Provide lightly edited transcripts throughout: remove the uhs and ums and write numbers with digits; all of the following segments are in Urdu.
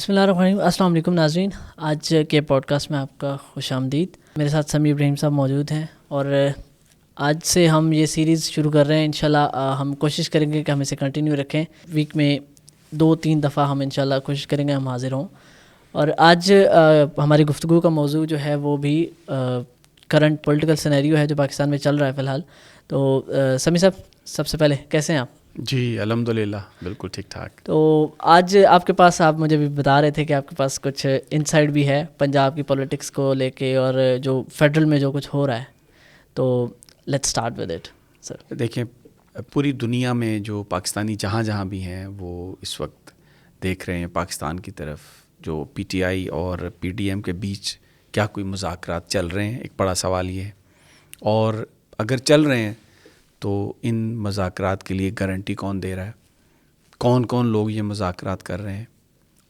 بسم اللہ الرحمن الرحیم. السلام علیکم ناظرین. آج کے پوڈ کاسٹ میں آپ کا خوش آمدید. میرے ساتھ سمیع ابراہیم صاحب موجود ہیں اور آج سے ہم یہ سیریز شروع کر رہے ہیں. انشاءاللہ ہم کوشش کریں گے کہ ہم اسے کنٹینیو رکھیں. ویک میں 2-3 دفعہ ہم انشاءاللہ کوشش کریں گے ہم حاضر ہوں. اور آج ہماری گفتگو کا موضوع جو ہے وہ بھی کرنٹ پولیٹیکل سینیریو ہے جو پاکستان میں چل رہا ہے فی الحال. تو سمیع صاحب سب سے پہلے کیسے ہیں آپ؟ جی الحمدللہ بالکل ٹھیک ٹھاک. تو آج آپ کے پاس، آپ مجھے بھی بتا رہے تھے کہ آپ کے پاس کچھ انسائٹ بھی ہے پنجاب کی پولیٹکس کو لے کے اور جو فیڈرل میں جو کچھ ہو رہا ہے. تو لیٹس اسٹارٹ ود اٹ سر. دیکھیں، پوری دنیا میں جو پاکستانی جہاں جہاں بھی ہیں وہ اس وقت دیکھ رہے ہیں پاکستان کی طرف. جو پی ٹی آئی اور پی ڈی ایم کے بیچ کیا کوئی مذاکرات چل رہے ہیں، ایک بڑا سوال یہ ہے. اور اگر چل رہے ہیں تو ان مذاکرات کے لیے گارنٹی کون دے رہا ہے، کون کون لوگ یہ مذاکرات کر رہے ہیں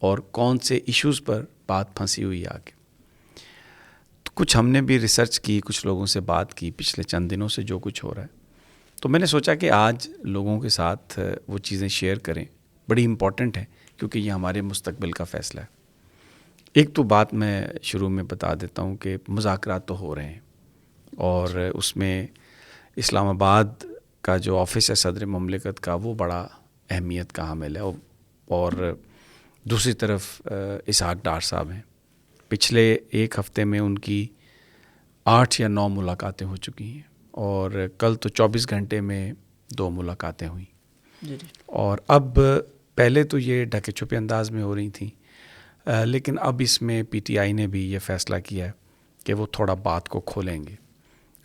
اور کون سے ایشوز پر بات پھنسی ہوئی ہے آگے. تو کچھ ہم نے بھی ریسرچ کی، کچھ لوگوں سے بات کی پچھلے چند دنوں سے جو کچھ ہو رہا ہے. تو میں نے سوچا کہ آج لوگوں کے ساتھ وہ چیزیں شیئر کریں. بڑی امپورٹنٹ ہے کیونکہ یہ ہمارے مستقبل کا فیصلہ ہے. ایک تو بات میں شروع میں بتا دیتا ہوں کہ مذاکرات تو ہو رہے ہیں اور اس میں اسلام آباد کا جو آفس ہے صدر مملکت کا وہ بڑا اہمیت کا حامل ہے. اور دوسری طرف اسحاق ڈار صاحب ہیں. پچھلے ایک ہفتے میں ان کی 8 یا 9 ملاقاتیں ہو چکی ہیں اور کل تو 24 گھنٹے میں 2 ملاقاتیں ہوئیں. جی. اور اب پہلے تو یہ ڈھکے چھپے انداز میں ہو رہی تھیں، لیکن اب اس میں پی ٹی آئی نے بھی یہ فیصلہ کیا ہے کہ وہ تھوڑا بات کو کھولیں گے.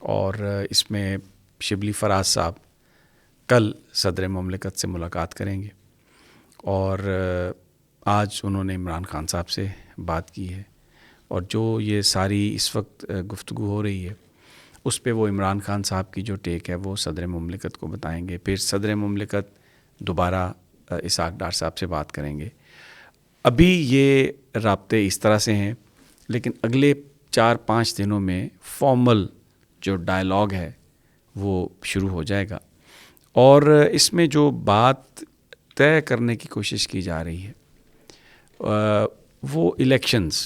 اور اس میں شبلی فراز صاحب کل صدر مملکت سے ملاقات کریں گے اور آج انہوں نے عمران خان صاحب سے بات کی ہے. اور جو یہ ساری اس وقت گفتگو ہو رہی ہے اس پہ وہ عمران خان صاحب کی جو ٹیک ہے وہ صدر مملکت کو بتائیں گے. پھر صدر مملکت دوبارہ اسحاق ڈار صاحب سے بات کریں گے. ابھی یہ رابطے اس طرح سے ہیں، لیکن اگلے 4-5 دنوں میں فارمل جو ڈائلاگ ہے وہ شروع ہو جائے گا. اور اس میں جو بات طے کرنے کی کوشش کی جا رہی ہے وہ الیکشنز،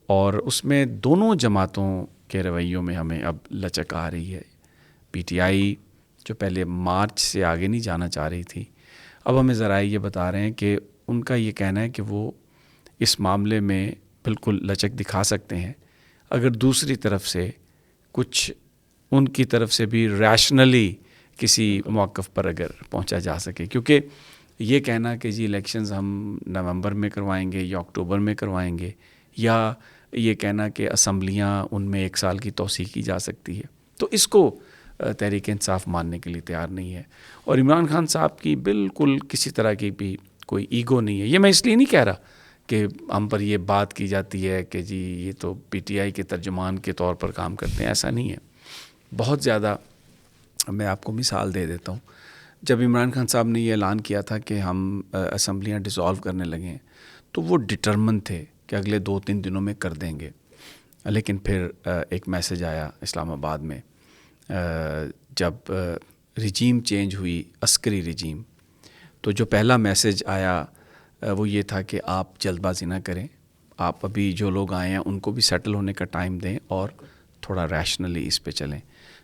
اور اس میں دونوں جماعتوں کے رویوں میں ہمیں اب لچک آ رہی ہے. پی ٹی آئی جو پہلے مارچ سے آگے نہیں جانا چاہ رہی تھی، اب ہمیں ذرائع یہ بتا رہے ہیں کہ ان کا یہ کہنا ہے کہ وہ اس معاملے میں بالکل لچک دکھا سکتے ہیں اگر دوسری طرف سے کچھ ان کی طرف سے بھی ریشنلی کسی موقف پر اگر پہنچا جا سکے. کیونکہ یہ کہنا کہ جی الیکشنز ہم نومبر میں کروائیں گے یا اکتوبر میں کروائیں گے، یا یہ کہنا کہ اسمبلیاں ان میں 1 سال کی توسیع کی جا سکتی ہے، تو اس کو تحریک انصاف ماننے کے لیے تیار نہیں ہے. اور عمران خان صاحب کی بالکل کسی طرح کی بھی کوئی ایگو نہیں ہے. یہ میں اس لیے نہیں کہہ رہا کہ ہم پر یہ بات کی جاتی ہے کہ جی یہ تو پی ٹی آئی کے ترجمان کے طور پر کام کرتے ہیں، ایسا نہیں ہے. بہت زیادہ میں آپ کو مثال دے دیتا ہوں. جب عمران خان صاحب نے یہ اعلان کیا تھا کہ ہم اسمبلیاں ڈیزالو کرنے لگے ہیں تو وہ ڈٹرمن تھے کہ اگلے 2-3 دنوں میں کر دیں گے. لیکن پھر ایک میسج آیا اسلام آباد میں جب رجیم چینج ہوئی، عسکری رجیم. تو جو پہلا میسج آیا وہ یہ تھا کہ آپ جلد بازی نہ کریں، آپ ابھی جو لوگ آئے ہیں ان کو بھی سیٹل ہونے کا ٹائم دیں اور تھوڑا ریشنلی اس پہ چلیں.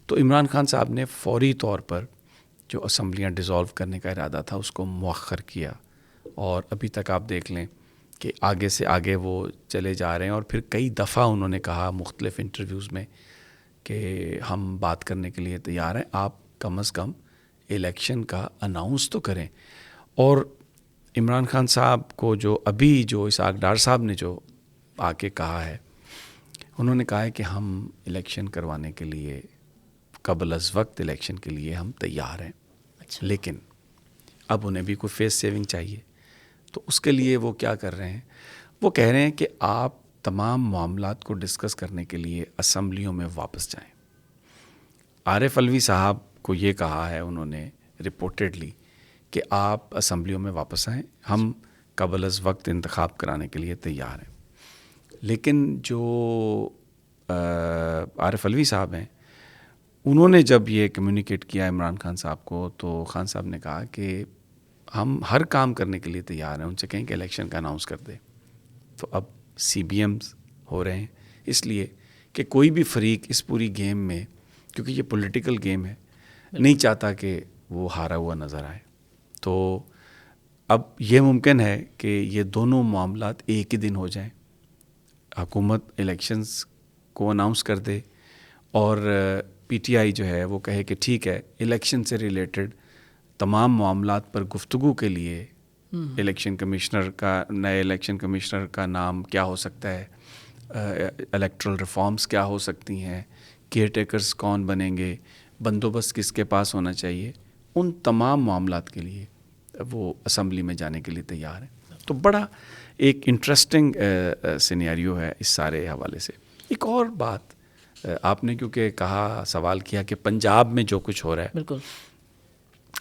تو عمران خان صاحب نے فوری طور پر جو اسمبلیاں ڈیزالو کرنے کا ارادہ تھا اس کو مؤخر کیا. اور ابھی تک آپ دیکھ لیں کہ آگے سے آگے وہ چلے جا رہے ہیں. اور پھر کئی دفعہ انہوں نے کہا مختلف انٹرویوز میں کہ ہم بات کرنے کے لیے تیار ہیں، آپ کم از کم الیکشن کا اناؤنس تو کریں. اور عمران خان صاحب کو جو ابھی جو اسحاق ڈار صاحب نے جو آ کے کہا ہے، انہوں نے کہا ہے کہ ہم الیکشن کروانے کے لیے قبل از وقت الیکشن کے لیے ہم تیار ہیں. لیکن اب انہیں بھی کوئی فیس سیونگ چاہیے. تو اس کے لیے وہ کیا کر رہے ہیں، وہ کہہ رہے ہیں کہ آپ تمام معاملات کو ڈسکس کرنے کے لیے اسمبلیوں میں واپس جائیں. عارف علوی صاحب کو یہ کہا ہے انہوں نے رپورٹڈلی کہ آپ اسمبلیوں میں واپس آئیں، ہم قبل از وقت انتخاب کرانے کے لیے تیار ہیں. لیکن جو عارف علوی صاحب ہیں انہوں نے جب یہ کمیونیکیٹ کیا عمران خان صاحب کو، تو خان صاحب نے کہا کہ ہم ہر کام کرنے کے لیے تیار ہیں، ان سے کہیں کہ الیکشن کا اناؤنس کر دیں. تو اب CBMs ہو رہے ہیں، اس لیے کہ کوئی بھی فریق اس پوری گیم میں، کیونکہ یہ پولیٹیکل گیم ہے، نہیں چاہتا کہ وہ ہارا ہوا نظر آئے. تو اب یہ ممکن ہے کہ یہ دونوں معاملات ایک ہی دن ہو جائیں، حکومت الیکشنز کو اناؤنس کر دے اور PTI جو ہے وہ کہے کہ ٹھیک ہے، الیکشن سے ریلیٹڈ تمام معاملات پر گفتگو کے لیے الیکشن کمشنر کا، نئے الیکشن کمشنر کا نام کیا ہو سکتا ہے، الیکٹرل ریفارمز کیا ہو سکتی ہیں، کیئر ٹیکرز کون بنیں گے، بندوبست کس کے پاس ہونا چاہیے، ان تمام معاملات کے لیے وہ اسمبلی میں جانے کے لیے تیار ہیں. تو بڑا ایک انٹرسٹنگ سینیریو ہے اس سارے حوالے سے. ایک اور بات آپ نے کیونکہ کہا، سوال کیا کہ پنجاب میں جو کچھ ہو رہا ہے. بالکل.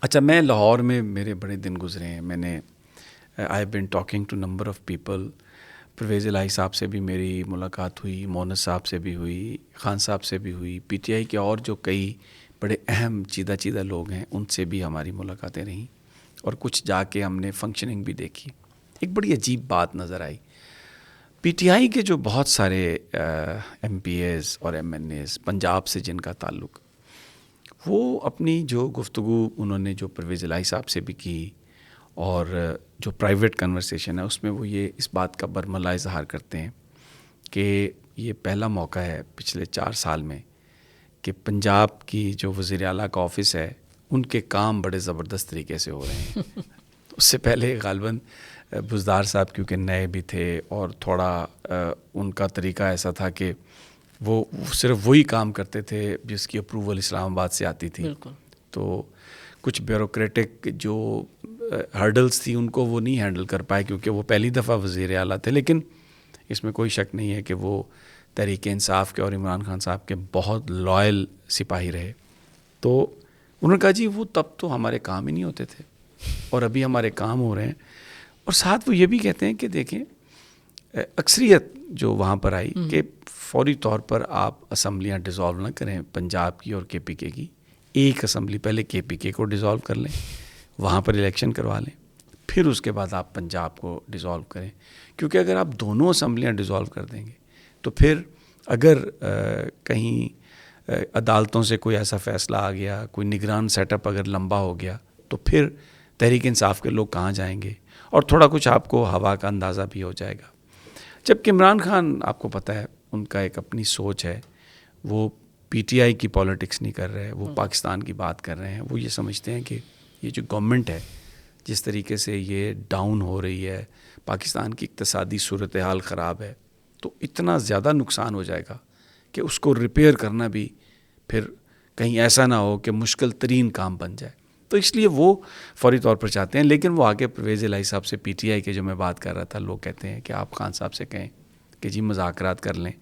اچھا، میں لاہور میں میرے بڑے دن گزرے ہیں. میں نے I been talking to number of people. Pervaiz Elahi صاحب سے بھی میری ملاقات ہوئی، مونس صاحب سے بھی ہوئی، خان صاحب سے بھی ہوئی، PTI کے اور جو کئی بڑے اہم چیدہ لوگ ہیں ان سے بھی ہماری ملاقاتیں رہیں، اور کچھ جا کے ہم نے فنکشننگ بھی دیکھی. ایک بڑی عجیب بات نظر آئی. PTI کے جو بہت سارے MPAs اور MNAs پنجاب سے جن کا تعلق، وہ اپنی جو گفتگو انہوں نے جو پرویز الہی صاحب سے بھی کی اور جو پرائیویٹ کنورسیشن ہے اس میں وہ یہ اس بات کا برملا اظہار کرتے ہیں کہ یہ پہلا موقع ہے پچھلے 4 سال میں کہ پنجاب کی جو وزیر اعلیٰ کا آفس ہے ان کے کام بڑے زبردست طریقے سے ہو رہے ہیں. اس سے پہلے غالباً بزدار صاحب کیونکہ نئے بھی تھے اور تھوڑا ان کا طریقہ ایسا تھا کہ وہ صرف وہی کام کرتے تھے جس کی اپروول اسلام آباد سے آتی تھی. تو کچھ بیوروکریٹک جو ہرڈلز تھی ان کو وہ نہیں ہینڈل کر پائے کیونکہ وہ پہلی دفعہ وزیر اعلیٰ تھے. لیکن اس میں کوئی شک نہیں ہے کہ وہ تحریک انصاف کے اور عمران خان صاحب کے بہت لائل سپاہی رہے. تو انہوں نے کہا جی وہ تب تو ہمارے کام ہی نہیں ہوتے تھے اور ابھی ہمارے کام ہو رہے ہیں. اور ساتھ وہ یہ بھی کہتے ہیں کہ دیکھیں اکثریت جو وہاں پر آئی کہ فوری طور پر آپ اسمبلیاں ڈیزالو نہ کریں پنجاب کی اور KPK کی. ایک اسمبلی پہلے KPK کو ڈیزالو کر لیں، وہاں پر الیکشن کروا لیں، پھر اس کے بعد آپ پنجاب کو ڈیزالو کریں. کیونکہ اگر آپ دونوں اسمبلیاں ڈیزالو کر دیں گے تو پھر اگر کہیں عدالتوں سے کوئی ایسا فیصلہ آ گیا، کوئی نگران سیٹ اپ اگر لمبا ہو گیا تو پھر تحریک انصاف کے لوگ کہاں جائیں گے، اور تھوڑا کچھ آپ کو ہوا کا اندازہ بھی ہو جائے گا. جبکہ عمران خان آپ کو پتہ ہے ان کا ایک اپنی سوچ ہے، وہ PTI کی پالیٹکس نہیں کر رہے، وہ پاکستان کی بات کر رہے ہیں. وہ یہ سمجھتے ہیں کہ یہ جو گورنمنٹ ہے جس طریقے سے یہ ڈاؤن ہو رہی ہے، پاکستان کی اقتصادی صورتحال خراب ہے، تو اتنا زیادہ نقصان ہو جائے گا کہ اس کو ریپیئر کرنا بھی پھر کہیں ایسا نہ ہو کہ مشکل ترین کام بن جائے. تو اس لیے وہ فوری طور پر چاہتے ہیں. لیکن وہ آگے پرویز الہی صاحب سے PTI کے جو میں بات کر رہا تھا، لوگ کہتے ہیں کہ آپ خان صاحب سے کہیں کہ جی مذاکرات کر لیں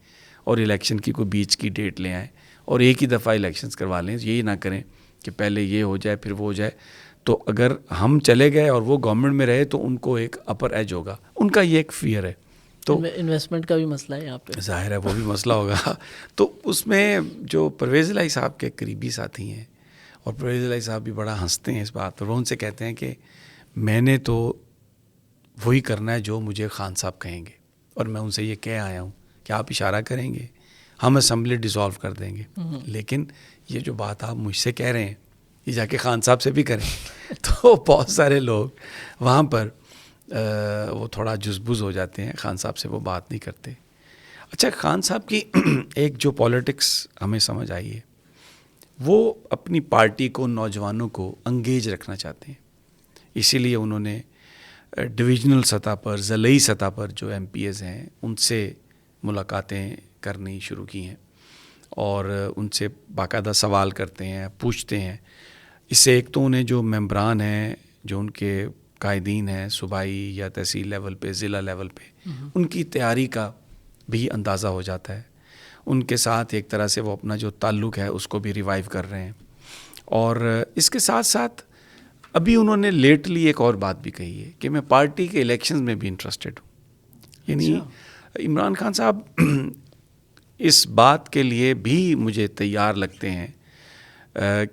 اور الیکشن کی کوئی بیچ کی ڈیٹ لے آئیں اور ایک ہی دفعہ الیکشنز کروا لیں. یہی نہ کریں کہ پہلے یہ ہو جائے پھر وہ ہو جائے. تو اگر ہم چلے گئے اور وہ گورنمنٹ میں رہے تو ان کو ایک اپر ایج ہوگا. ان کا یہ ایک فیئر ہے. تو انویسٹمنٹ کا بھی مسئلہ ہے یہاں پہ، ظاہر ہے وہ بھی مسئلہ ہوگا. تو اس میں جو پرویز الہی صاحب کے قریبی ساتھی ہیں، اور پرویز الہی صاحب بھی بڑا ہنستے ہیں اس بات پر، وہ ان سے کہتے ہیں کہ میں نے تو وہی کرنا ہے جو مجھے خان صاحب کہیں گے، اور میں ان سے یہ کہہ آیا ہوں کہ آپ اشارہ کریں گے ہم اسمبلی ڈیزالو کر دیں گے، لیکن یہ جو بات آپ مجھ سے کہہ رہے ہیں یہ جا کے خان صاحب سے بھی کریں. تو بہت سارے لوگ وہاں پر وہ تھوڑا جزبز ہو جاتے ہیں، خان صاحب سے وہ بات نہیں کرتے. اچھا، خان صاحب کی ایک جو پالیٹکس ہمیں سمجھ آئی ہے، وہ اپنی پارٹی کو، نوجوانوں کو انگیج رکھنا چاہتے ہیں. اسی لیے انہوں نے ڈویژنل سطح پر، ضلعی سطح پر جو MPAs ہیں ان سے ملاقاتیں کرنی شروع کی ہیں اور ان سے باقاعدہ سوال کرتے ہیں، پوچھتے ہیں. اس سے ایک تو انہیں جو ممبران ہیں، جو ان کے قائدین ہیں صوبائی یا تحصیل لیول پہ، ضلع لیول پہ، ان کی تیاری کا بھی اندازہ ہو جاتا ہے. ان کے ساتھ ایک طرح سے وہ اپنا جو تعلق ہے اس کو بھی ریوائیو کر رہے ہیں. اور اس کے ساتھ ساتھ ابھی انہوں نے لیٹلی ایک اور بات بھی کہی ہے کہ میں پارٹی کے الیکشنز میں بھی انٹرسٹڈ ہوں. یعنی عمران خان صاحب اس بات کے لیے بھی مجھے تیار لگتے ہیں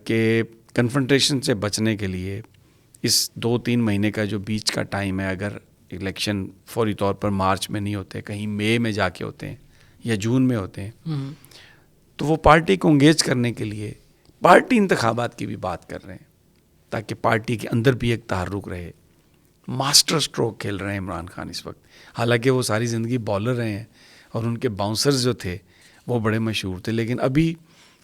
کہ کنفرنٹیشن سے بچنے کے لیے اس 2-3 مہینے کا جو بیچ کا ٹائم ہے، اگر الیکشن فوری طور پر مارچ میں نہیں ہوتے, کہیں مئی میں جا کے ہوتے ہیں یا جون میں ہوتے ہیں. تو وہ پارٹی کو انگیج کرنے کے لیے پارٹی انتخابات کی بھی بات کر رہے ہیں تاکہ پارٹی کے اندر بھی ایک تحرک رہے. ماسٹر اسٹروک کھیل رہے ہیں عمران خان اس وقت, حالانکہ وہ ساری زندگی بالر رہے ہیں اور ان کے باؤنسرز جو تھے وہ بڑے مشہور تھے, لیکن ابھی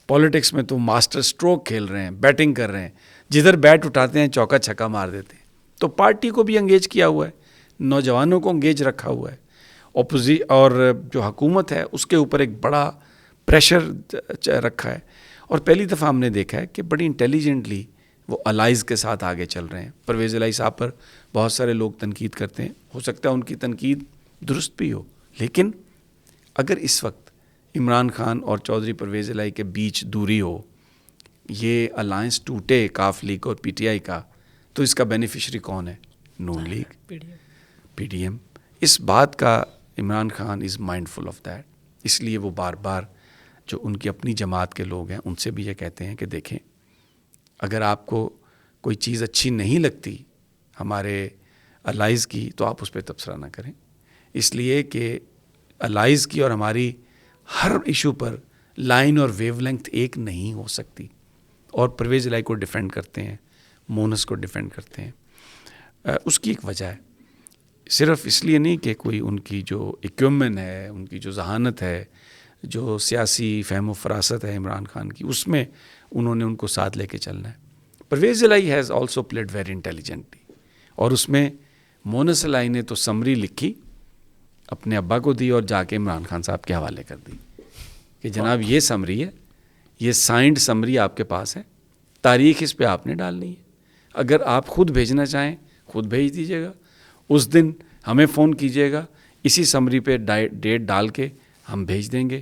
پولیٹکس میں تو ماسٹر اسٹروک کھیل رہے ہیں, بیٹنگ کر رہے ہیں, جدھر بیٹ اٹھاتے ہیں چوکا چھکا مار دیتے ہیں. تو پارٹی کو بھی انگیج کیا ہوا ہے, نوجوانوں کو انگیج رکھا ہوا ہے, اور جو حکومت ہے اس کے اوپر ایک بڑا پریشر رکھا ہے. اور پہلی دفعہ ہم نے دیکھا ہے کہ بڑی انٹیلیجنٹلی وہ الائز کے ساتھ آگے چل رہے ہیں. پرویز الہی صاحب پر بہت سارے لوگ تنقید کرتے ہیں, ہو سکتا ہے ان کی تنقید درست بھی ہو, لیکن اگر اس وقت عمران خان اور چودھری پرویز الہی کے بیچ دوری ہو, یہ الائنس ٹوٹے کاف لیگ اور پی ٹی آئی کا, تو اس کا بینیفیشری کون ہے؟ نون لیگ, پی ڈی ایم. اس بات کا عمران خان از مائنڈ فل آف دیٹ, اس لیے وہ بار بار جو ان کی اپنی جماعت کے لوگ ہیں ان سے بھی یہ کہتے ہیں کہ دیکھیں, اگر آپ کو کوئی چیز اچھی نہیں لگتی ہمارے الائز کی تو آپ اس پہ تبصرہ نہ کریں, اس لیے کہ الائز کی اور ہماری ہر ایشو پر لائن اور ویو لینتھ ایک نہیں ہو سکتی. اور پرویز الہی کو ڈیفینڈ کرتے ہیں, مونس کو ڈیفینڈ کرتے ہیں. اس کی ایک وجہ ہے, صرف اس لیے نہیں کہ کوئی ان کی جو ایکومن ہے, ان کی جو ذہانت ہے, جو سیاسی فہم و فراست ہے عمران خان کی, اس میں انہوں نے ان کو ساتھ لے کے چلنا ہے. Pervaiz Elahi has also played very intelligently, اور اس میں مونس الہی نے تو سمری لکھی, اپنے ابا کو دی اور جا کے عمران خان صاحب کے حوالے کر دی کہ جناب یہ سمری ہے, یہ سائنڈ سمری آپ کے پاس ہے, تاریخ اس پہ آپ نے ڈالنی ہے, اگر آپ خود بھیجنا چاہیں خود بھیج دیجیے گا, اس دن ہمیں فون کیجیے گا, اسی سمری پہ ڈیٹ ڈال کے ہم بھیج دیں گے,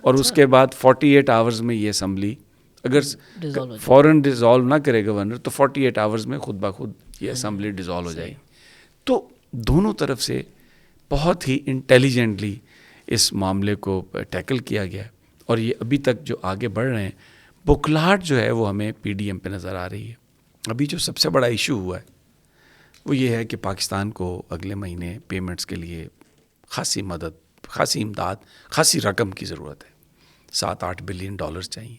اور اس کے بعد 48 آورز میں یہ اسمبلی اگر فوراً ڈیزالو نہ کرے گورنر تو 48 آورز میں خود بخود یہ اسمبلی ڈیزالو ہو جائے گی. تو دونوں طرف سے بہت ہی انٹیلیجنٹلی اس معاملے کو ٹیکل کیا گیا ہے, اور یہ ابھی تک جو آگے بڑھ رہے ہیں, بکھلاہٹ جو ہے وہ ہمیں پی ڈی ایم پہ نظر آ رہی ہے. ابھی جو سب سے بڑا ایشو ہوا ہے وہ یہ ہے کہ پاکستان کو اگلے مہینے پیمنٹس کے لیے خاصی مدد, خاصی امداد, خاصی رقم کی ضرورت ہے. 7-8 بلین ڈالرز چاہیے.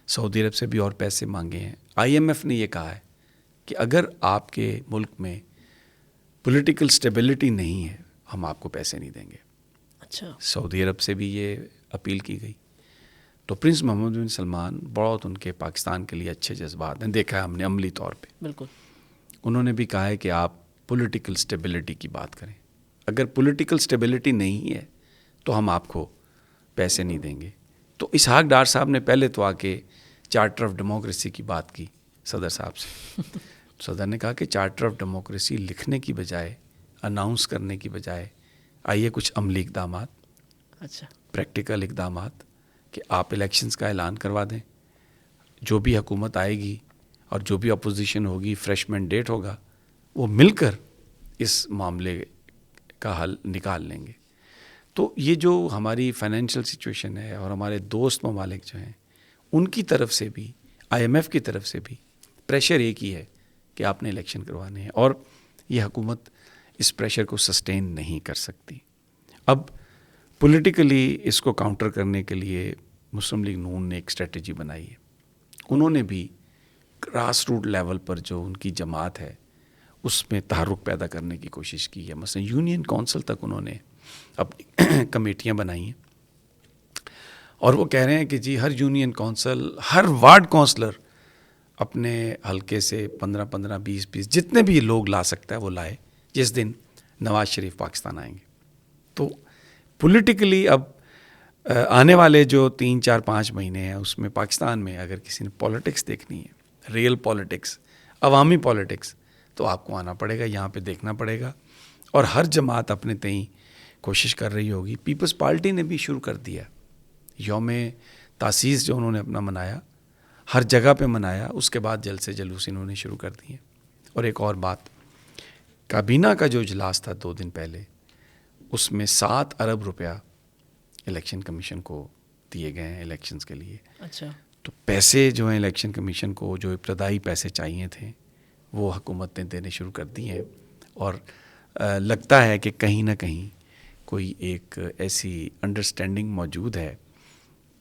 سعودی عرب سے بھی اور پیسے مانگے ہیں. آئی ایم ایف نے یہ کہا ہے کہ اگر آپ کے ملک میں پولیٹیکل سٹیبلٹی نہیں ہے ہم آپ کو پیسے نہیں دیں گے. اچھا, سعودی عرب سے بھی یہ اپیل کی گئی. تو پرنس محمد بن سلمان بہت ان کے پاکستان کے لیے اچھے جذبات ہیں, دیکھا ہے ہم نے عملی طور پہ. بالکل. انہوں نے بھی کہا ہے کہ آپ پولیٹیکل سٹیبلٹی کی بات کریں, اگر پولیٹیکل سٹیبلٹی نہیں ہے تو ہم آپ کو پیسے نہیں دیں گے. تو اسحاق ڈار صاحب نے پہلے تو آ کے چارٹر آف ڈیموکریسی کی بات کی صدر صاحب سے. صدر نے کہا کہ چارٹر آف ڈیموکریسی لکھنے کی بجائے, اناؤنس کرنے کی بجائے, آئیے کچھ عملی اقدامات, اچھا, پریکٹیکل اقدامات, کہ آپ الیکشنز کا اعلان کروا دیں, جو بھی حکومت آئے گی اور جو بھی اپوزیشن ہوگی, فریش مینڈیٹ ہوگا, وہ مل کر اس معاملے کا حل نکال لیں گے. تو یہ جو ہماری فائنینشیل سچویشن ہے اور ہمارے دوست ممالک جو ہیں ان کی طرف سے بھی, آئی ایم ایف کی طرف سے بھی پریشر ایک ہی ہے کہ آپ نے الیکشن کروانے ہیں, اور یہ حکومت اس پریشر کو سسٹین نہیں کر سکتی. اب پولیٹیکلی اس کو کاؤنٹر کرنے کے لیے مسلم لیگ نون نے ایک اسٹریٹجی بنائی ہے. انہوں نے بھی گراس روٹ لیول پر جو ان کی جماعت ہے اس میں تحرک پیدا کرنے کی کوشش کی ہے. مثلا یونین کونسل تک انہوں نے اپنی کمیٹیاں بنائی ہیں, اور وہ کہہ رہے ہیں کہ جی ہر یونین کونسل, ہر وارڈ کونسلر اپنے حلقے سے 15-15, 20-20 جتنے بھی لوگ لا سکتا ہے وہ لائے جس دن نواز شریف پاکستان آئیں گے. تو پولیٹیکلی اب آنے والے جو 3-4-5 مہینے ہیں اس میں پاکستان میں اگر کسی نے پولیٹکس دیکھنی ہے, ریئل پولیٹکس, عوامی پولیٹکس, تو آپ کو آنا پڑے گا, یہاں پہ دیکھنا پڑے گا. اور ہر جماعت اپنے تئیں کوشش کر رہی ہوگی. پیپلز پارٹی نے بھی شروع کر دیا, یوم تاسیس جو انہوں نے اپنا منایا, ہر جگہ پہ منایا, اس کے بعد جلسے جلوس انہوں نے شروع کر دیے. اور ایک اور بات, کابینہ کا جو اجلاس تھا 2 دن پہلے, اس میں 7 ارب روپیہ الیکشن کمیشن کو دیے گئے ہیں الیکشنز کے لیے. اچھا, تو پیسے جو ہیں الیکشن کمیشن کو, جو ابتدائی پیسے چاہیے تھے وہ حکومت نے دینے شروع کر دیے ہیں, اور لگتا ہے کہ کہیں نہ کہیں کوئی ایک ایسی انڈرسٹینڈنگ موجود ہے،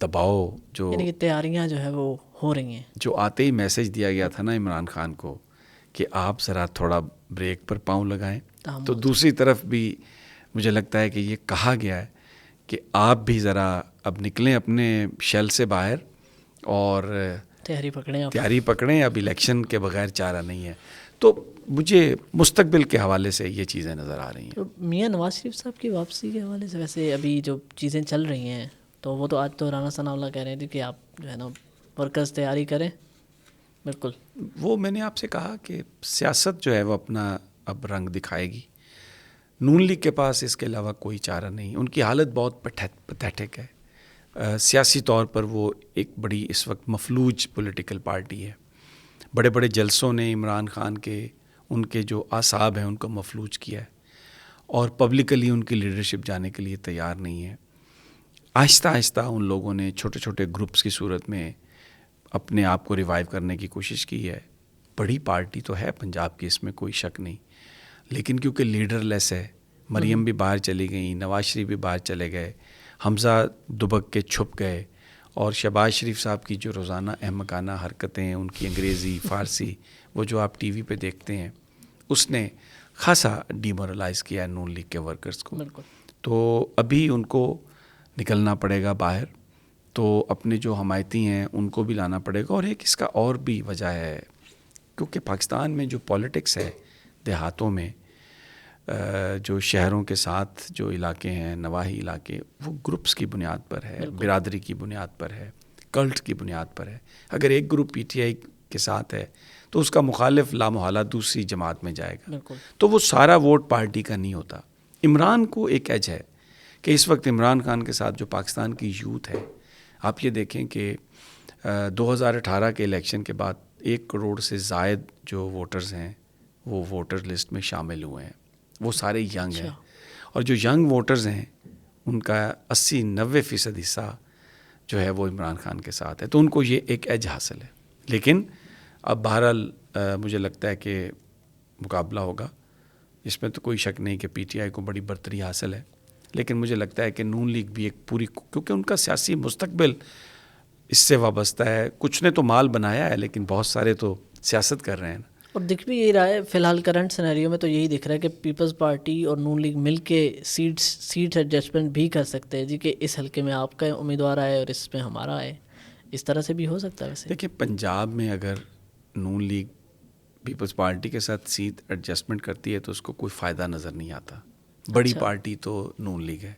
دباؤ جو یعنی کہ تیاریاں جو ہے وہ ہو رہی ہیں. جو آتے ہی میسج دیا گیا تھا نا عمران خان کو کہ آپ ذرا تھوڑا بریک پر پاؤں لگائیں، تو دوسری طرف بھی مجھے لگتا ہے کہ یہ کہا گیا ہے کہ آپ بھی ذرا اب نکلیں اپنے شیل سے باہر اور تیاری پکڑیں، اب الیکشن کے بغیر چارہ نہیں ہے. تو مجھے مستقبل کے حوالے سے یہ چیزیں نظر آ رہی ہیں. تو میاں نواز شریف صاحب کی واپسی کے حوالے سے ویسے ابھی جو چیزیں چل رہی ہیں، تو وہ تو آج تو رانا ثناء اللہ کہہ رہے تھے کہ آپ جو ہے نا ورکرز تیاری کریں. بالکل، وہ میں نے آپ سے کہا کہ سیاست جو ہے وہ اپنا اب رنگ دکھائے گی. نون لیگ کے پاس اس کے علاوہ کوئی چارہ نہیں. ان کی حالت بہت پتھیٹک ہے. سیاسی طور پر وہ ایک بڑی اس وقت مفلوج پولیٹیکل پارٹی ہے. بڑے بڑے جلسوں نے عمران خان کے ان کے جو اعصاب ہیں ان کو مفلوج کیا ہے، اور پبلکلی ان کی لیڈرشپ جانے کے لیے تیار نہیں ہے. آہستہ آہستہ ان لوگوں نے چھوٹے چھوٹے گروپس کی صورت میں اپنے آپ کو ریوائیو کرنے کی کوشش کی ہے. بڑی پارٹی تو ہے پنجاب کی، اس میں کوئی شک نہیں، لیکن کیونکہ لیڈر لیس ہے، مریم بھی باہر چلی گئیں، نواز شریف بھی باہر چلے گئے، حمزہ دبک کے چھپ گئے، اور شہباز شریف صاحب کی جو روزانہ احمقانہ حرکتیں، ان کی انگریزی فارسی وہ جو آپ ٹی وی پہ دیکھتے ہیں، اس نے خاصا ڈیمورلائز کیا ہے نون لیگ کے ورکرز کو. تو ابھی ان کو نکلنا پڑے گا باہر، تو اپنے جو حمایتی ہیں ان کو بھی لانا پڑے گا. اور ایک اس کا اور بھی وجہ ہے، کیونکہ پاکستان میں جو پولیٹکس ہے دیہاتوں میں، جو شہروں کے ساتھ جو علاقے ہیں، نواحی علاقے، وہ گروپس کی بنیاد پر ہے، برادری کی بنیاد پر ہے، کلٹ کی بنیاد پر ہے. اگر ایک گروپ پی ٹی آئی کے ساتھ ہے تو اس کا مخالف لامحالہ دوسری جماعت میں جائے گا، تو وہ سارا ووٹ پارٹی کا نہیں ہوتا. عمران کو ایک ایج ہے کہ اس وقت عمران خان کے ساتھ جو پاکستان کی یوتھ ہے، آپ یہ دیکھیں کہ 2018 کے الیکشن کے بعد 1 کروڑ سے زائد جو ووٹرز ہیں وہ ووٹر لسٹ میں شامل ہوئے ہیں. وہ سارے ینگ ہیں، اور جو ینگ ووٹرز ہیں ان کا 80-90% حصہ جو ہے وہ عمران خان کے ساتھ ہے. تو ان کو یہ ایک ایج حاصل ہے. لیکن اب بہرحال مجھے لگتا ہے کہ مقابلہ ہوگا، اس میں تو کوئی شک نہیں کہ پی ٹی آئی کو بڑی برتری حاصل ہے. لیکن مجھے لگتا ہے کہ نون لیگ بھی ایک پوری، کیونکہ ان کا سیاسی مستقبل اس سے وابستہ ہے. کچھ نے تو مال بنایا ہے، لیکن بہت سارے تو سیاست کر رہے ہیں نا. اور دکھ بھی یہی رہا ہے فی الحال کرنٹ سینیریو میں، تو یہی دکھ رہا ہے کہ پیپلز پارٹی اور نون لیگ مل کے سیٹس ایڈجسٹمنٹ بھی کر سکتے ہیں جی، کہ اس حلقے میں آپ کا امیدوار آئے اور اس میں ہمارا آئے. اس طرح سے بھی ہو سکتا ہے. ویسے دیکھیں، پنجاب میں اگر نون لیگ پیپلز پارٹی کے ساتھ سیٹ ایڈجسٹمنٹ کرتی ہے تو اس کو کوئی فائدہ نظر نہیں آتا. بڑی پارٹی تو نون لیگ ہے،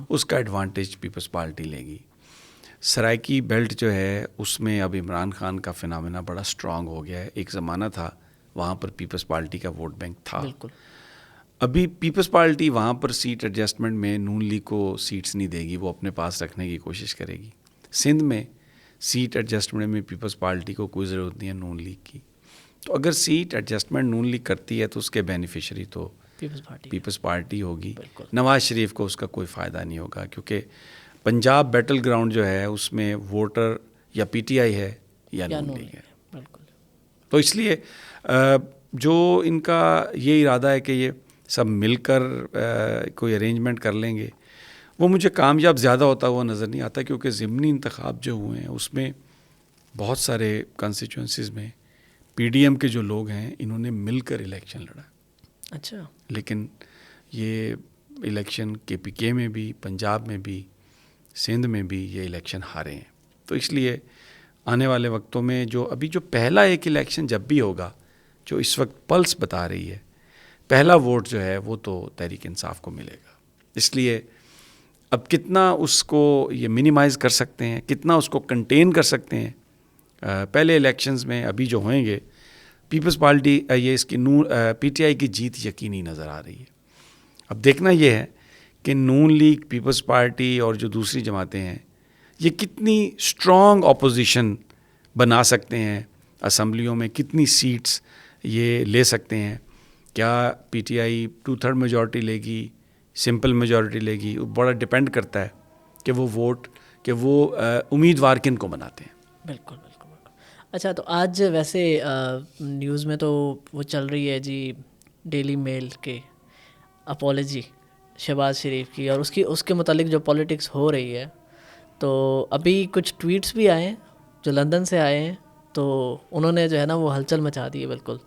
اس کا ایڈوانٹیج پیپلز پارٹی لے گی. سرائکی بیلٹ جو ہے اس میں اب عمران خان کا فنامنا بڑا سٹرانگ ہو گیا ہے. ایک زمانہ تھا وہاں پر پیپلز پارٹی کا ووٹ بینک تھا. ابھی پیپلز پارٹی وہاں پر سیٹ ایڈجسٹمنٹ میں نون لیگ کو سیٹس نہیں دے گی، وہ اپنے پاس رکھنے کی کوشش کرے گی. سندھ میں سیٹ ایڈجسٹمنٹ میں پیپلز پارٹی کو کوئی ضرورت نہیں ہے نون لیگ کی. تو اگر سیٹ ایڈجسٹمنٹ نون لیگ کرتی ہے تو اس کے بینیفیشری تو پیپلز پارٹی ہوگی. نواز شریف کو اس کا کوئی فائدہ نہیں ہوگا، کیونکہ پنجاب بیٹل گراؤنڈ جو ہے اس میں ووٹر یا پی ٹی آئی ہے یا نون لیگ ہے. تو اس لیے جو ان کا یہ ارادہ ہے کہ یہ سب مل کر کوئی ارینجمنٹ کر لیں گے، وہ مجھے کامیاب زیادہ ہوتا ہوا نظر نہیں آتا. کیونکہ ضمنی انتخاب جو ہوئے ہیں اس میں بہت سارے کانسٹیچوئنسیز میں پی ڈی ایم کے جو لوگ ہیں انہوں نے مل کر الیکشن لڑا. اچھا. لیکن یہ الیکشن کے پی کے میں بھی، پنجاب میں بھی، سندھ میں بھی یہ الیکشن ہارے ہیں. تو اس لیے آنے والے وقتوں میں جو ابھی جو پہلا ایک الیکشن جب بھی ہوگا، جو اس وقت پلس بتا رہی ہے، پہلا ووٹ جو ہے وہ تو تحریک انصاف کو ملے گا. اس لیے اب کتنا اس کو یہ منیمائز کر سکتے ہیں، کتنا اس کو کنٹین کر سکتے ہیں پہلے الیکشنز میں ابھی جو ہوئیں گے، پیپلز پارٹی یہ اس کی پی ٹی آئی کی جیت یقینی نظر آ رہی ہے. اب دیکھنا یہ ہے کہ نون لیگ، پیپلز پارٹی اور جو دوسری جماعتیں ہیں یہ کتنی اسٹرانگ اپوزیشن بنا سکتے ہیں اسمبلیوں میں، کتنی سیٹس یہ لے سکتے ہیں. کیا پی ٹی آئی 2/3 میجورٹی لے گی، سمپل میجورٹی لے گی؟ بڑا ڈپینڈ کرتا ہے کہ وہ ووٹ، کہ وہ امیدوار کن کو بناتے ہیں. بالکل. اچھا، تو آج ویسے نیوز میں تو وہ چل رہی ہے جی ڈیلی میل کے اپولوجی شہباز شریف کی اور اس کے متعلق جو پولیٹکس ہو رہی ہے. تو ابھی کچھ ٹویٹس بھی آئے ہیں جو لندن سے آئے ہیں, تو انہوں نے جو ہے نا وہ ہلچل مچا دی ہے بالکل,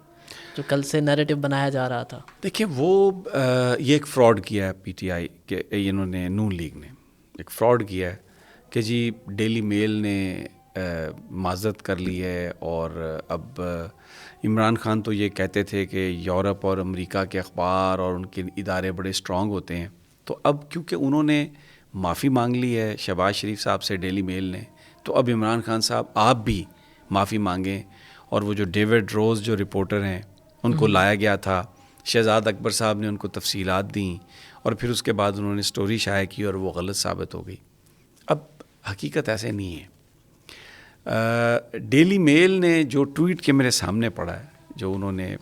جو کل سے نیریٹو بنایا جا رہا تھا. دیکھیں وہ یہ ایک فراڈ کیا ہے پی ٹی آئی کے, انہوں نے نون لیگ نے ایک فراڈ کیا ہے کہ جی ڈیلی میل نے معذرت کر لی ہے, اور اب عمران خان تو یہ کہتے تھے کہ یورپ اور امریکہ کے اخبار اور ان کے ادارے بڑے اسٹرانگ ہوتے ہیں, تو اب کیونکہ انہوں نے معافی مانگ لی ہے شہباز شریف صاحب سے ڈیلی میل نے, تو اب عمران خان صاحب آپ بھی معافی مانگیں. اور وہ جو ڈیوڈ روز جو رپورٹر ہیں ان کو لایا گیا تھا, شہزاد اکبر صاحب نے ان کو تفصیلات دیں, اور پھر اس کے بعد انہوں نے سٹوری شائع کی اور وہ غلط ثابت ہو گئی. اب حقیقت ایسے نہیں ہے. ڈیلی میل نے جو ٹویٹ کے میرے سامنے پڑا ہے, جو انہوں نے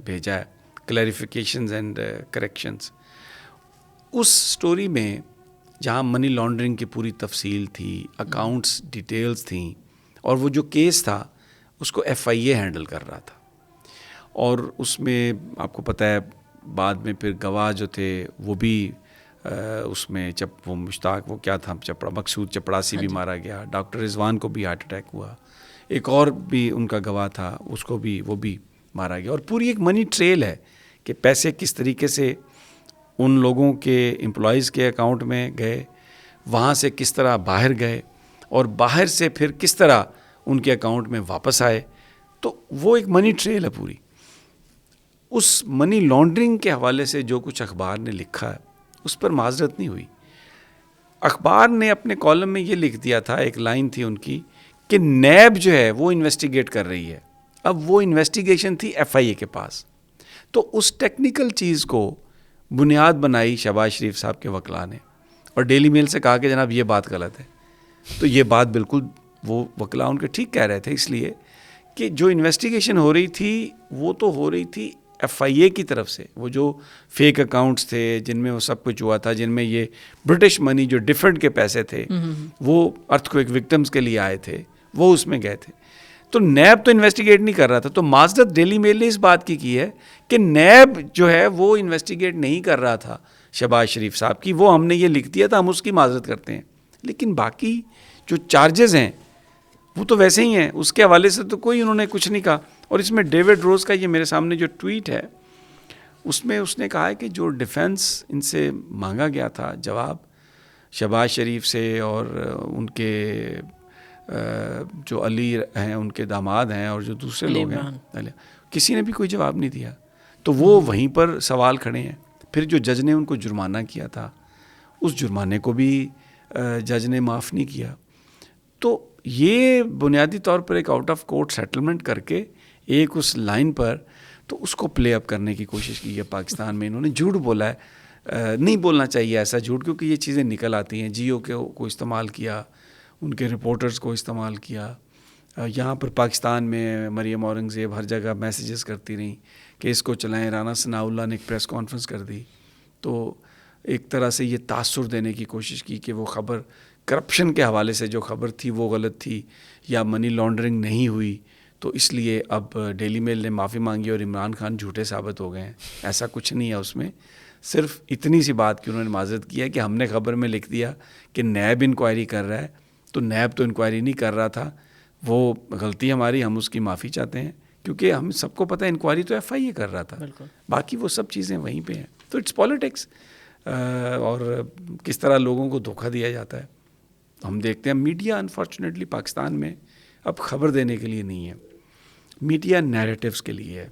بھیجا ہے, کلیریفیکیشنز اینڈ کریکشنز, اس سٹوری میں جہاں منی لانڈرنگ کی پوری تفصیل تھی, اکاؤنٹس ڈیٹیلز تھیں, اور وہ جو کیس تھا اس کو ایف آئی اے ہینڈل کر رہا تھا, اور اس میں آپ کو پتہ ہے بعد میں پھر گواہ جو تھے وہ بھی اس میں وہ مشتاق وہ کیا تھا مقصود چپڑاسی بھی مارا گیا, ڈاکٹر رضوان کو بھی ہارٹ اٹیک ہوا, ایک اور بھی ان کا گواہ تھا اس کو بھی وہ بھی مارا گیا, اور پوری ایک منی ٹریل ہے کہ پیسے کس طریقے سے ان لوگوں کے امپلائیز کے اکاؤنٹ میں گئے, وہاں سے کس طرح باہر گئے, اور باہر سے پھر کس طرح ان کے اکاؤنٹ میں واپس آئے. تو وہ ایک منی ٹریل ہے پوری. اس منی لانڈرنگ کے حوالے سے جو کچھ اخبار نے لکھا ہے اس پر معذرت نہیں ہوئی. اخبار نے اپنے کالم میں یہ لکھ دیا تھا, ایک لائن تھی ان کی کہ نیب جو ہے وہ انویسٹیگیٹ کر رہی ہے. اب وہ انویسٹیگیشن تھی ایف آئی اے کے پاس, تو اس ٹیکنیکل چیز کو بنیاد بنائی شہباز شریف صاحب کے وکلاء نے, اور ڈیلی میل سے کہا کہ جناب یہ بات غلط ہے. تو یہ بات بالکل وہ وکلاء ان کے ٹھیک کہہ رہے تھے, اس لیے کہ جو انویسٹیگیشن ہو رہی تھی وہ تو ہو رہی تھی ایف آئی اے کی طرف سے. وہ جو فیک اکاؤنٹس تھے جن میں وہ سب کچھ ہوا تھا, جن میں یہ برٹش منی جو ڈیفرنٹ کے پیسے تھے وہ ارتھ کوئک وکٹمز کے لیے آئے تھے, وہ اس میں گئے تھے. تو نیب تو انویسٹیگیٹ نہیں کر رہا تھا. تو معذرت ڈیلی میل نے اس بات کی ہے کہ نیب جو ہے وہ انویسٹیگیٹ نہیں کر رہا تھا شہباز شریف صاحب کی, وہ ہم نے یہ لکھ دیا تھا, ہم اس کی معذرت کرتے ہیں. لیکن باقی جو چارجز ہیں وہ تو ویسے ہی ہیں, اس کے حوالے سے تو کوئی انہوں نے کچھ نہیں کہا. اور اس میں ڈیوڈ روز کا یہ میرے سامنے جو ٹویٹ ہے اس میں اس نے کہا ہے کہ جو ڈیفنس ان سے مانگا گیا تھا جواب شہباز شریف سے, اور ان کے جو علی ہیں ان کے داماد ہیں اور جو دوسرے لوگ ہیں, کسی نے بھی کوئی جواب نہیں دیا. تو وہ وہیں پر سوال کھڑے ہیں. پھر جو جج نے ان کو جرمانہ کیا تھا اس جرمانے کو بھی جج نے معاف نہیں کیا. تو یہ بنیادی طور پر ایک آؤٹ آف کورٹ سیٹلمنٹ کر کے ایک اس لائن پر تو اس کو پلے اپ کرنے کی کوشش کی ہے پاکستان میں. انہوں نے جھوٹ بولا ہے, نہیں بولنا چاہیے ایسا جھوٹ, کیونکہ یہ چیزیں نکل آتی ہیں. جیو کو استعمال کیا, ان کے رپورٹرز کو استعمال کیا. یہاں پر پاکستان میں مریم اورنگزیب ہر جگہ میسیجز کرتی رہیں کہ اس کو چلائیں. رانا ثناء اللہ نے ایک پریس کانفرنس کر دی, تو ایک طرح سے یہ تاثر دینے کی کوشش کی کہ وہ خبر کرپشن کے حوالے سے جو خبر تھی وہ غلط تھی, یا منی لانڈرنگ نہیں ہوئی. تو اس لیے اب ڈیلی میل نے معافی مانگی اور عمران خان جھوٹے ثابت ہو گئے ہیں. ایسا کچھ نہیں ہے اس میں, صرف اتنی سی بات کہ انہوں نے معذرت کی ہے کہ ہم نے خبر میں لکھ دیا کہ نیب انکوائری کر رہا ہے, تو نیب تو انکوائری نہیں کر رہا تھا, وہ غلطی ہماری, ہم اس کی معافی چاہتے ہیں. کیونکہ ہم سب کو پتہ ہے انکوائری تو ایف آئی اے کر رہا تھا, باقی وہ سب چیزیں وہیں پہ ہیں. تو اٹس پالیٹکس, اور کس طرح لوگوں کو دھوکہ دیا جاتا ہے. ہم دیکھتے ہیں میڈیا انفارچونیٹلی پاکستان میں اب خبر دینے کے لیے نہیں ہے, میڈیا نیریٹیوز کے لیے ہے,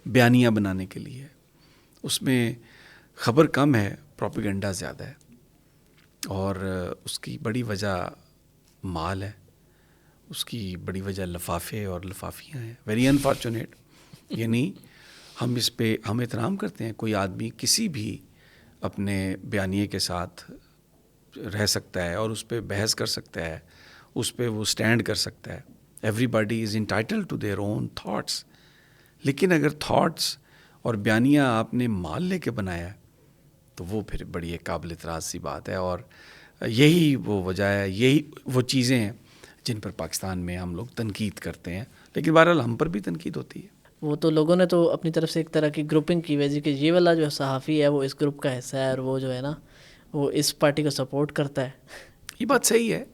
بیانیہ بنانے کے لیے ہے. اس میں خبر کم ہے, پروپیگنڈا زیادہ ہے, اور اس کی بڑی وجہ مال ہے, اس کی بڑی وجہ لفافے اور لفافیاں ہیں. Very unfortunate. یعنی ہم اس پہ ہم احترام کرتے ہیں, کوئی آدمی کسی بھی اپنے بیانیے کے ساتھ رہ سکتا ہے اور اس پہ بحث کر سکتا ہے, اس پہ وہ سٹینڈ کر سکتا ہے. Everybody is entitled to their own thoughts. لیکن اگر تھاٹس اور بیانیہ آپ نے مال لے کے بنایا ہے تو وہ پھر بڑی ایک قابل اعتراض سی بات ہے. اور یہی وہ وجہ ہے, یہی وہ چیزیں ہیں جن پر پاکستان میں ہم لوگ تنقید کرتے ہیں. لیکن بہرحال ہم پر بھی تنقید ہوتی ہے. وہ تو لوگوں نے تو اپنی طرف سے ایک طرح کی گروپنگ کی ہوئی ہے کہ یہ والا جو صحافی ہے وہ اس گروپ کا حصہ ہے اور وہ جو ہے نا وہ اس پارٹی کو سپورٹ کرتا ہے. یہ بات صحیح ہے.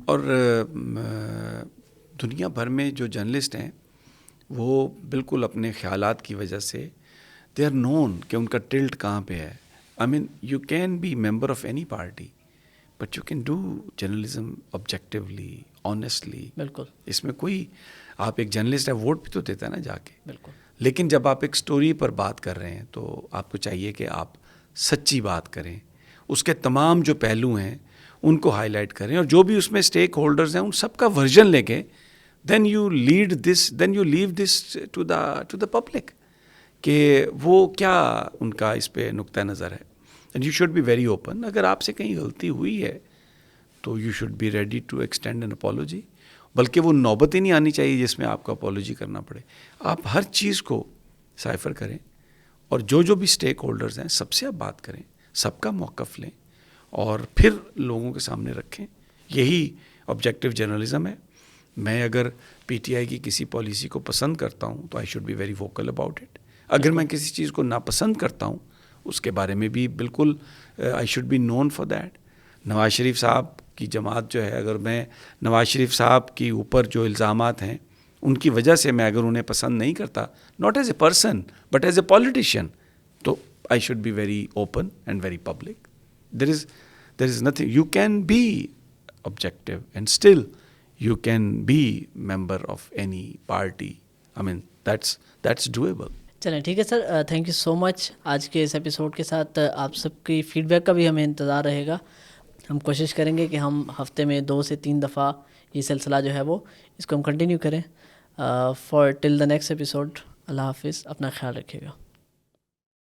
اور دنیا بھر میں جو جرنلسٹ ہیں وہ بالکل اپنے خیالات کی وجہ سے دے آر نون کہ ان کا ٹلٹ کہاں پہ ہے. I mean you can be member of any party but you can do journalism objectively honestly. بالکل. اس میں کوئی آپ ایک جرنلسٹ ہے ووٹ بھی تو دیتا ہے نا جا کے. بالکل. لیکن جب آپ ایک سٹوری پر بات کر رہے ہیں تو آپ کو چاہیے کہ آپ سچی بات کریں, اس کے تمام جو پہلو ہیں ان کو ہائی لائٹ کریں, اور جو بھی اس میں اسٹیک ہولڈرز ہیں ان سب کا ورژن لے کے then you leave this to the public کہ وہ کیا ان کا اس پہ نقطہ نظر ہے. And you should be very open. اگر آپ سے کہیں غلطی ہوئی ہے تو you should be ready to extend an apology. بلکہ وہ نوبت ہی نہیں آنی چاہیے جس میں آپ کو اپالوجی کرنا پڑے. آپ ہر چیز کو سائفر کریں اور جو بھی اسٹیک ہولڈرز ہیں سب سے آپ بات کریں, سب کا موقف لیں اور پھر لوگوں کے سامنے رکھیں. یہی آبجیکٹیو جرنلزم ہے. میں اگر پی ٹی آئی کی کسی پالیسی کو پسند کرتا ہوں تو I should be very vocal about it. اگر میں کسی چیز کو ناپسند کرتا ہوں اس کے بارے میں بھی بالکل I should be known for that. Nawaz Sharif صاحب کی جماعت جو ہے, اگر میں نواز شریف صاحب کی اوپر جو الزامات ہیں ان کی وجہ سے میں اگر انہیں پسند نہیں کرتا, not as a person but as a politician, تو I should be very open and very public. there is nothing, you can be objective and still you can be member of any party. I mean that's doable. چلیں ٹھیک ہے سر, تھینک یو سو مچ. آج کے اس ایپیسوڈ کے ساتھ آپ سب کی فیڈ بیک کا بھی ہمیں انتظار رہے گا. ہم کوشش کریں گے کہ ہم ہفتے میں 2 سے 3 دفعہ یہ سلسلہ جو ہے وہ اس کو ہم کنٹینیو کریں. For till the next episode, اللہ حافظ, اپنا خیال رکھیے گا.